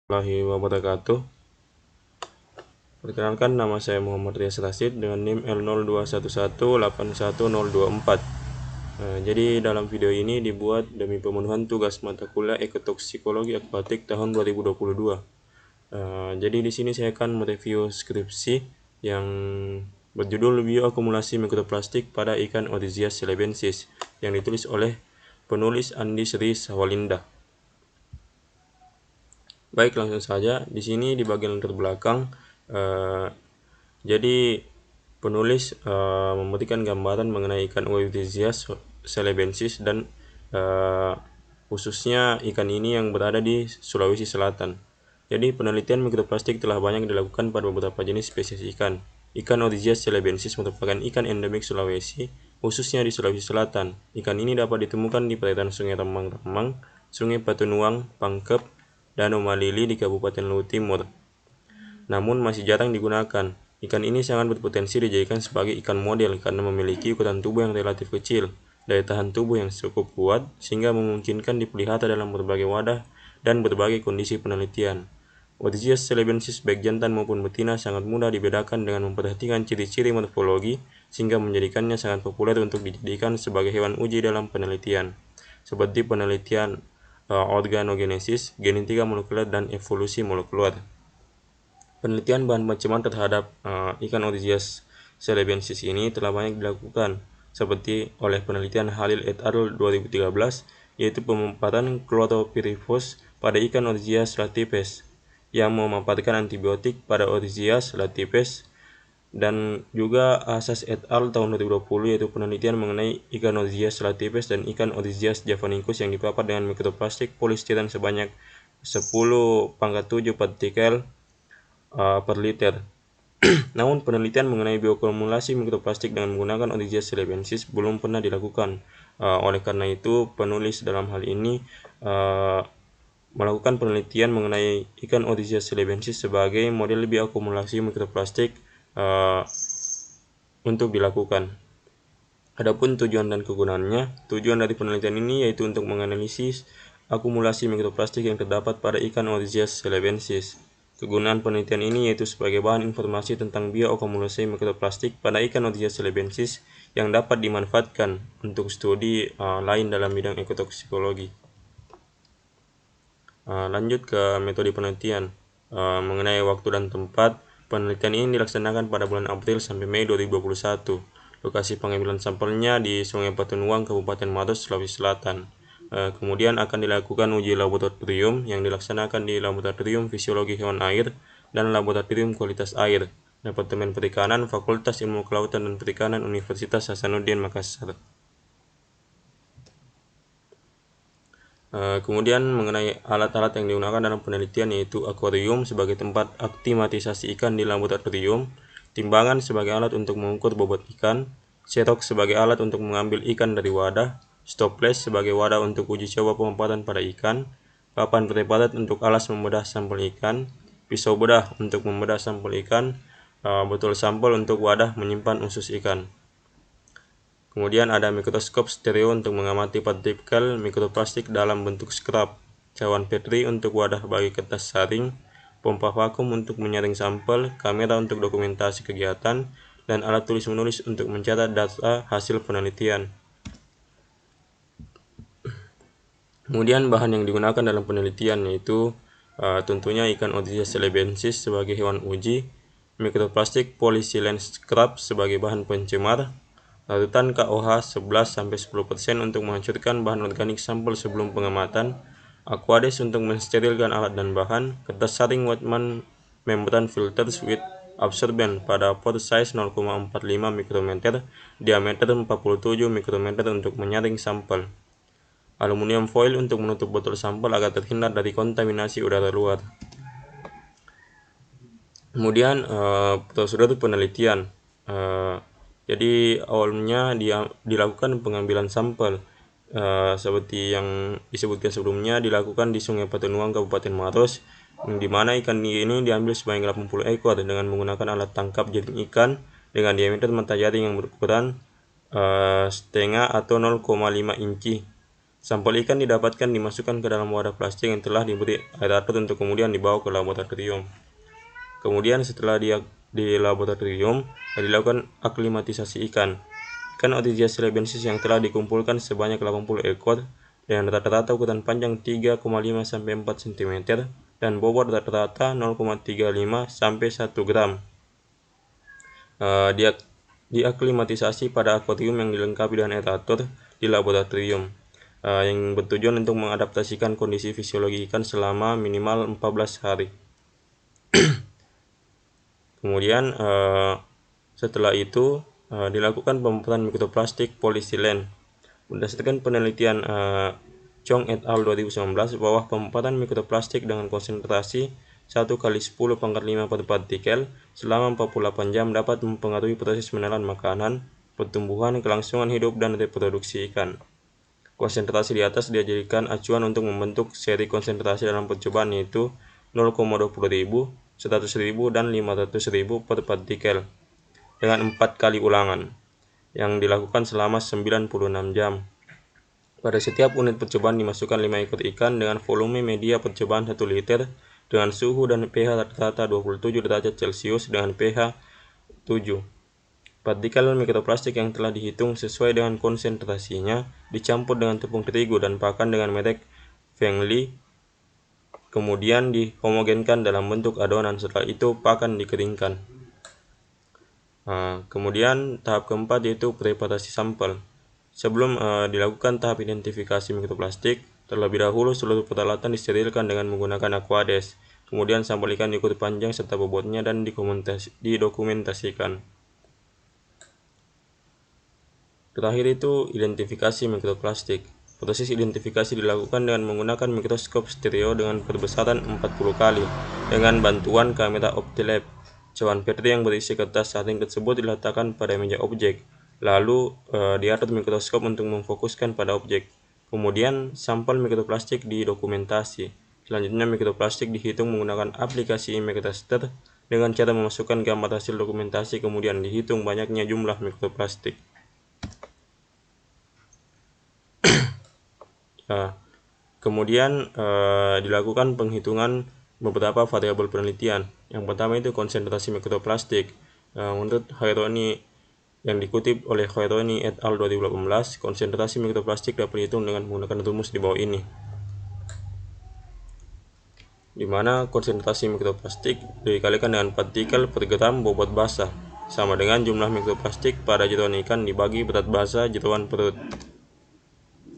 Warahmatullahi wabarakatuh. Perkenalkan, nama saya Muhammad Rias Rasid dengan NIM L0211811024. Jadi dalam video ini dibuat demi pemenuhan tugas mata kuliah Ekotoksikologi Akuatik tahun 2022. Jadi di sini saya akan mereview skripsi yang berjudul Bioakumulasi Mikroplastik pada Ikan Orisia celebensis yang ditulis oleh penulis Andi Sri Sawalinda. Baik, langsung saja. Di sini di bagian terbelakang, jadi penulis memberikan gambaran mengenai ikan Orisia celebensis dan khususnya ikan ini yang berada di Sulawesi Selatan. Jadi penelitian mikroplastik telah banyak dilakukan pada beberapa jenis spesies ikan. Ikan Orisia celebensis merupakan ikan endemik Sulawesi, khususnya di Sulawesi Selatan. Ikan ini dapat ditemukan di perairan Sungai Remang-Remang, Sungai Patunuang, Pangkep, Danau Malili di Kabupaten Luwu Timur. Namun masih jarang digunakan. Ikan ini sangat berpotensi dijadikan sebagai ikan model karena memiliki ukuran tubuh yang relatif kecil, daya tahan tubuh yang cukup kuat, sehingga memungkinkan dipelihara dalam berbagai wadah dan berbagai kondisi penelitian. Orisia celebensis baik jantan maupun betina sangat mudah dibedakan dengan memperhatikan ciri-ciri morfologi, sehingga menjadikannya sangat populer untuk dijadikan sebagai hewan uji dalam penelitian, seperti penelitian organogenesis, genetika molekuler, dan evolusi molekuler. Penelitian bahan pencemar terhadap ikan Orisia celebensis ini telah banyak dilakukan, seperti oleh penelitian Halil et al. 2013, yaitu pemaparan chlorpyrifos pada ikan Orisia latipes, yang memaparkan antibiotik pada Orisia latipes, dan juga Asas et al. Tahun 2020, yaitu penelitian mengenai ikan Orisia latipes dan ikan Orisia javanicus yang dipapar dengan mikroplastik polistiren sebanyak 10⁻⁷ partikel per liter. Namun penelitian mengenai bioakumulasi mikroplastik dengan menggunakan Orisia celebensis belum pernah dilakukan. Oleh karena itu, penulis dalam hal ini melakukan penelitian mengenai ikan Orisia celebensis sebagai model bioakumulasi mikroplastik untuk dilakukan. Adapun tujuan dan kegunaannya, tujuan dari penelitian ini yaitu untuk menganalisis akumulasi mikroplastik yang terdapat pada ikan Orisia celebensis. Kegunaan penelitian ini yaitu sebagai bahan informasi tentang bioakumulasi mikroplastik pada ikan Orisia celebensis yang dapat dimanfaatkan untuk studi lain dalam bidang ekotoksikologi. Lanjut ke metode penelitian. Mengenai waktu dan tempat, penelitian ini dilaksanakan pada bulan April sampai Mei 2021. Lokasi pengambilan sampelnya di Sungai Patunuang, Kabupaten Maros, Sulawesi Selatan. Kemudian akan dilakukan uji laboratorium yang dilaksanakan di Laboratorium Fisiologi Hewan Air dan Laboratorium Kualitas Air, Departemen Perikanan, Fakultas Ilmu Kelautan dan Perikanan, Universitas Hasanuddin Makassar. Kemudian mengenai alat-alat yang digunakan dalam penelitian, yaitu akuarium sebagai tempat aklimatisasi ikan di laboratorium, timbangan sebagai alat untuk mengukur bobot ikan, serok sebagai alat untuk mengambil ikan dari wadah, stopless sebagai wadah untuk uji coba pemaparan pada ikan, papan preparat untuk alas membedah sampel ikan, pisau bedah untuk membedah sampel ikan, botol sampel untuk wadah menyimpan usus ikan. Kemudian ada mikroskop stereo untuk mengamati partikel mikroplastik dalam bentuk scrub, cawan Petri untuk wadah bagi kertas saring, pompa vakum untuk menyaring sampel, kamera untuk dokumentasi kegiatan, dan alat tulis-menulis untuk mencatat data hasil penelitian. Kemudian bahan yang digunakan dalam penelitian yaitu tentunya ikan Orisia celebensis sebagai hewan uji, mikroplastik polysilane scrub sebagai bahan pencemar, larutan KOH 11-10% untuk menghancurkan bahan organik sampel sebelum pengamatan, Aquades untuk mensterilkan alat dan bahan, kertas saring Whatman membran filters with absorbent pada pore size 0,45 mikrometer, diameter 47 mikrometer untuk menyaring sampel, aluminium foil untuk menutup botol sampel agar terhindar dari kontaminasi udara luar. Kemudian prosedur penelitian. Jadi awalnya dilakukan pengambilan sampel seperti yang disebutkan sebelumnya, dilakukan di Sungai Patunuang, Kabupaten Maros, di mana ikan ini diambil sebanyak 80 ekor dengan menggunakan alat tangkap jaring ikan dengan diameter mata jaring yang berukuran setengah atau 0,5 inci. Sampel ikan didapatkan dimasukkan ke dalam wadah plastik yang telah diberi air atur untuk kemudian dibawa ke laboratorium. Kemudian setelah di laboratorium dilakukan aklimatisasi ikan. Ikan Otygius celebensis yang telah dikumpulkan sebanyak 80 ekor dengan rata-rata ukuran panjang 3,5 sampai 4 cm dan bobot rata-rata 0,35 sampai 1 gram. Diaklimatisasi pada akuarium yang dilengkapi dengan aerator di laboratorium yang bertujuan untuk mengadaptasikan kondisi fisiologi ikan selama minimal 14 hari. Kemudian setelah itu dilakukan pemetaan mikroplastik polistilen. Berdasarkan penelitian Chong et al. 2019 bahwa pemetaan mikroplastik dengan konsentrasi 1x10⁵ per partikel selama 48 jam dapat mempengaruhi proses menelan makanan, pertumbuhan, kelangsungan hidup, dan reproduksi ikan. Konsentrasi di atas dijadikan acuan untuk membentuk seri konsentrasi dalam percobaan, yaitu 0,20.000, 100.000, dan 500.000 per partikel dengan 4 kali ulangan yang dilakukan selama 96 jam. Pada setiap unit percobaan dimasukkan 5 ekor ikan dengan volume media percobaan 1 liter dengan suhu dan pH rata-rata 27 derajat Celcius dengan pH 7. Partikel mikroplastik yang telah dihitung sesuai dengan konsentrasinya dicampur dengan tepung terigu dan pakan dengan merek Fengli, kemudian dihomogenkan dalam bentuk adonan. Setelah itu pakan dikeringkan. Kemudian tahap keempat yaitu preparasi sampel. Sebelum dilakukan tahap identifikasi mikroplastik, terlebih dahulu seluruh peralatan disterilkan dengan menggunakan aquades. Kemudian sampel ikan diukur panjang serta bobotnya dan didokumentasikan. Terakhir itu identifikasi mikroplastik. Proses identifikasi dilakukan dengan menggunakan mikroskop stereo dengan perbesaran 40 kali dengan bantuan kamera OptiLab. Cawan Petri yang berisi kertas saring tersebut diletakkan pada meja objek, lalu diatur mikroskop untuk memfokuskan pada objek. Kemudian sampel mikroplastik didokumentasi. Selanjutnya mikroplastik dihitung menggunakan aplikasi image raster dengan cara memasukkan gambar hasil dokumentasi, kemudian dihitung banyaknya jumlah mikroplastik. Kemudian dilakukan penghitungan beberapa variabel penelitian. Yang pertama itu konsentrasi mikroplastik. Menurut Khaironi yang dikutip oleh Khaironi et al. 2018, konsentrasi mikroplastik dapat dihitung dengan menggunakan rumus di bawah ini, di mana konsentrasi mikroplastik dikalikan dengan partikel per gram bobot basah sama dengan jumlah mikroplastik pada jeroan ikan dibagi berat basah jeroan perut.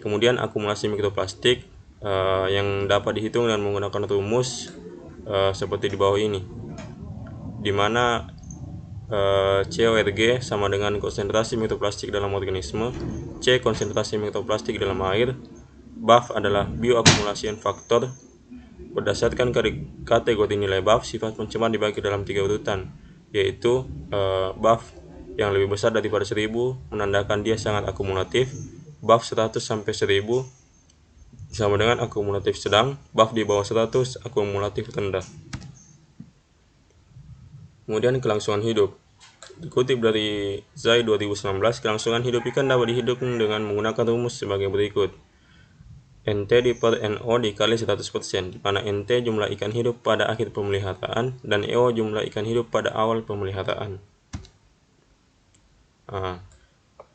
Kemudian akumulasi mikroplastik yang dapat dihitung dengan menggunakan rumus seperti di bawah ini, di mana CORG sama dengan konsentrasi mikroplastik dalam organisme, C konsentrasi mikroplastik dalam air, BAF adalah bioakumulation factor. Berdasarkan kategori nilai BAF, sifat pencemar dibagi dalam 3 urutan, yaitu BAF yang lebih besar daripada 1000 menandakan dia sangat akumulatif, BAF 100 sampai 1000 sama dengan akumulatif sedang, BAF di bawah 100 akumulatif rendah. Kemudian kelangsungan hidup. Dikutip dari Zai 2019, kelangsungan hidup ikan dapat dihitung dengan menggunakan rumus sebagai berikut. NT per NO dikali 100%, di mana NT jumlah ikan hidup pada akhir pemeliharaan dan EO jumlah ikan hidup pada awal pemeliharaan.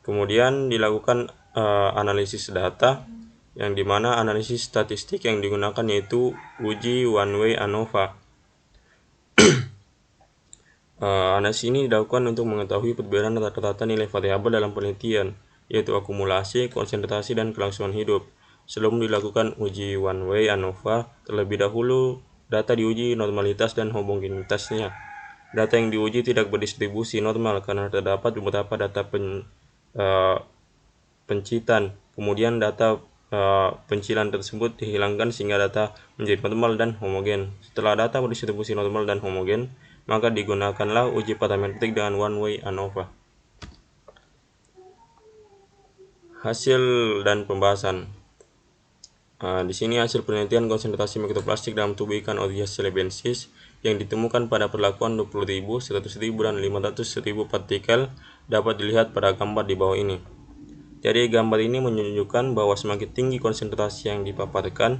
Kemudian dilakukan analisis data, yang dimana analisis statistik yang digunakan yaitu uji one-way ANOVA. Analisis ini dilakukan untuk mengetahui perbedaan rata-rata nilai variabel dalam penelitian, yaitu akumulasi, konsentrasi, dan kelangsungan hidup. Sebelum dilakukan uji one-way ANOVA, terlebih dahulu data diuji normalitas dan homogenitasnya. Data yang diuji tidak berdistribusi normal karena terdapat beberapa data pencitan. Kemudian data pencilan tersebut dihilangkan sehingga data menjadi normal dan homogen. Setelah data berdistribusi normal dan homogen, maka digunakanlah uji parametrik dengan one-way ANOVA. Hasil dan pembahasan. Di sini hasil penelitian konsentrasi mikroplastik dalam tubuh ikan Otygius celebensis yang ditemukan pada perlakuan 20.000, 100.000, dan 500.000 partikel dapat dilihat pada gambar di bawah ini. Jadi gambar ini menunjukkan bahwa semakin tinggi konsentrasi yang dipaparkan,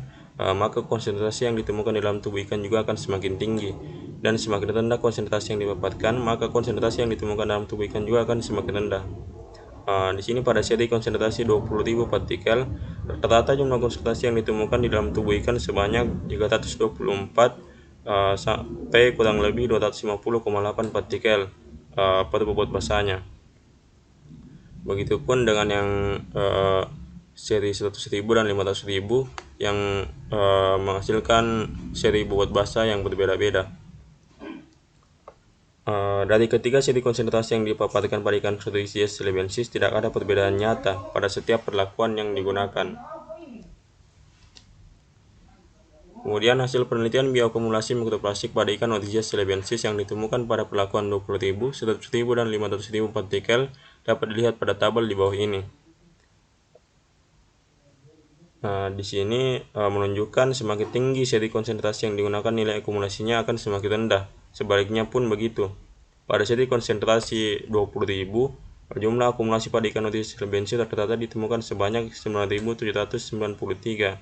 maka konsentrasi yang ditemukan di dalam tubuh ikan juga akan semakin tinggi. Dan semakin rendah konsentrasi yang dipaparkan, maka konsentrasi yang ditemukan dalam tubuh ikan juga akan semakin rendah. Di sini pada seri konsentrasi 20.000 partikel, rata-rata jumlah konsentrasi yang ditemukan di dalam tubuh ikan sebanyak 324 sampai kurang lebih 250,8 partikel per bobot basanya. Begitupun dengan yang seri 100.000 dan 500.000 yang menghasilkan seri bobot basa yang berbeda-beda. Dari ketiga seri konsentrasi yang dipaparkan pada ikan Cetiosia celebensis, tidak ada perbedaan nyata pada setiap perlakuan yang digunakan. Kemudian hasil penelitian bioakumulasi mikroplastik pada ikan Odysseus celebensis yang ditemukan pada perlakuan 20.000, 100.000 dan 500.000 partikel dapat dilihat pada tabel di bawah ini. Di sini menunjukkan semakin tinggi seri konsentrasi yang digunakan, nilai akumulasinya akan semakin rendah. Sebaliknya pun begitu. Pada seri konsentrasi 20.000, jumlah akumulasi pada ikan Odysseus celebensis rata-rata ditemukan sebanyak 9.793.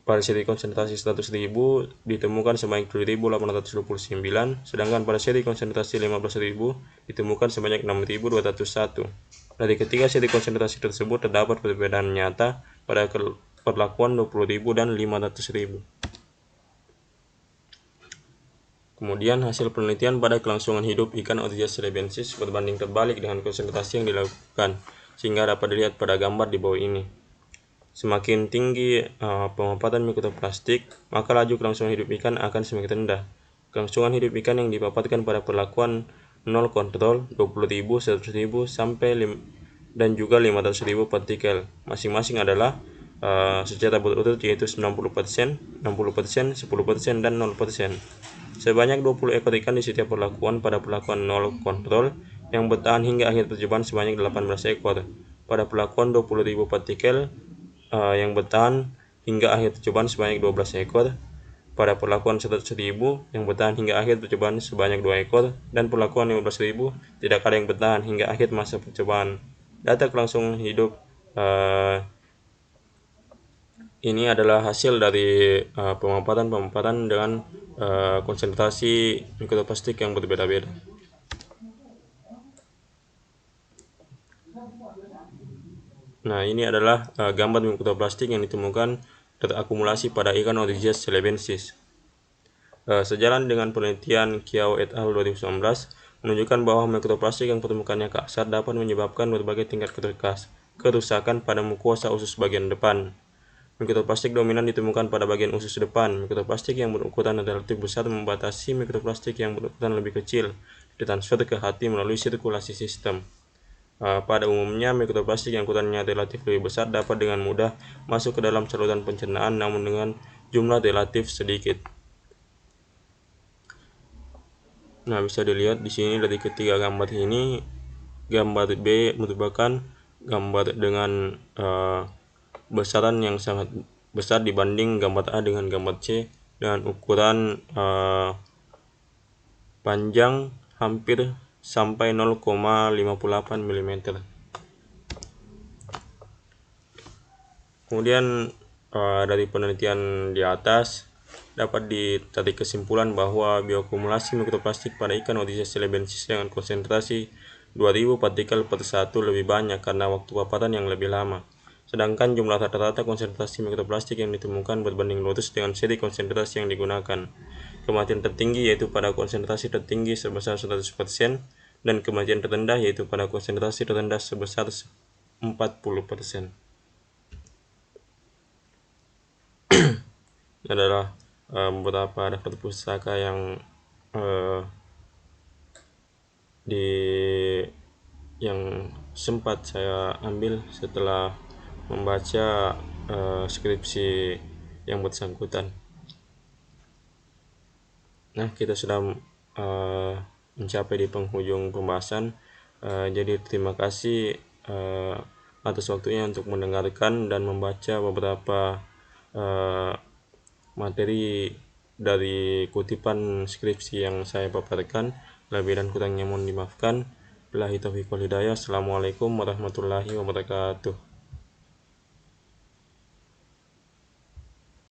Pada seri konsentrasi 100.000 ditemukan sebanyak 7.829, sedangkan pada seri konsentrasi 15.000 ditemukan sebanyak 6.201. Dari ketiga seri konsentrasi tersebut terdapat perbedaan nyata pada perlakuan 20.000 dan 500.000. Kemudian hasil penelitian pada kelangsungan hidup ikan Odysseus celebensis berbanding terbalik dengan konsentrasi yang dilakukan, sehingga dapat dilihat pada gambar di bawah ini. Semakin tinggi pemaparan mikroplastik, maka laju kelangsungan hidup ikan akan semakin rendah. Kelangsungan hidup ikan yang dipaparkan pada perlakuan 0 kontrol 20.000, 100.000 sampai dan juga 500.000 partikel masing-masing adalah secara berurut, yaitu 90%, 60%, 10%, dan 0%. Sebanyak 20 ekor ikan di setiap perlakuan pada perlakuan 0 kontrol yang bertahan hingga akhir percobaan sebanyak 18 ekor. Pada perlakuan 20.000 partikel yang bertahan hingga akhir percobaan sebanyak 12 ekor, pada perlakuan 100.000 yang bertahan hingga akhir percobaan sebanyak 2 ekor, dan perlakuan 15.000 tidak ada yang bertahan hingga akhir masa percobaan. Data kelangsungan hidup ini adalah hasil dari pemaparan dengan konsentrasi mikroplastik yang berbeda-beda. Nah, ini adalah gambar mikroplastik yang ditemukan terakumulasi pada ikan Odysseus celebensis. Sejalan dengan penelitian Kiao et al. 2019 menunjukkan bahwa mikroplastik yang permukaannya kasar dapat menyebabkan berbagai tingkat kerusakan pada mukosa usus bagian depan. Mikroplastik dominan ditemukan pada bagian usus depan. Mikroplastik yang berukuran relatif besar membatasi mikroplastik yang berukuran lebih kecil ditransfer ke hati melalui sirkulasi sistem. Pada umumnya, mikroplastik yang ukurannya relatif lebih besar dapat dengan mudah masuk ke dalam saluran pencernaan, namun dengan jumlah relatif sedikit. Nah, bisa dilihat di sini dari ketiga gambar ini, gambar B merupakan gambar dengan besaran yang sangat besar dibanding gambar A dengan gambar C, dengan ukuran panjang hampir sampai 0,58 mm. Kemudian dari penelitian di atas dapat ditarik kesimpulan bahwa bioakumulasi mikroplastik pada ikan Odysseus celebensis dengan konsentrasi 2000 partikel per 1 lebih banyak karena waktu paparan yang lebih lama. Sedangkan jumlah rata-rata konsentrasi mikroplastik yang ditemukan berbanding lurus dengan seri konsentrasi yang digunakan. Kematian tertinggi yaitu pada konsentrasi tertinggi sebesar 100%, dan kematian terendah yaitu pada konsentrasi terendah sebesar 40%. Adalah beberapa daftar pustaka yang sempat saya ambil setelah membaca skripsi yang bersangkutan. Nah, kita sudah mencapai di penghujung pembahasan. Jadi terima kasih atas waktunya untuk mendengarkan dan membaca beberapa materi dari kutipan skripsi yang saya paparkan. Lebih dan kurangnya mohon dimaafkan. Billahi taufiq wal hidayah. Assalamualaikum warahmatullahi wabarakatuh.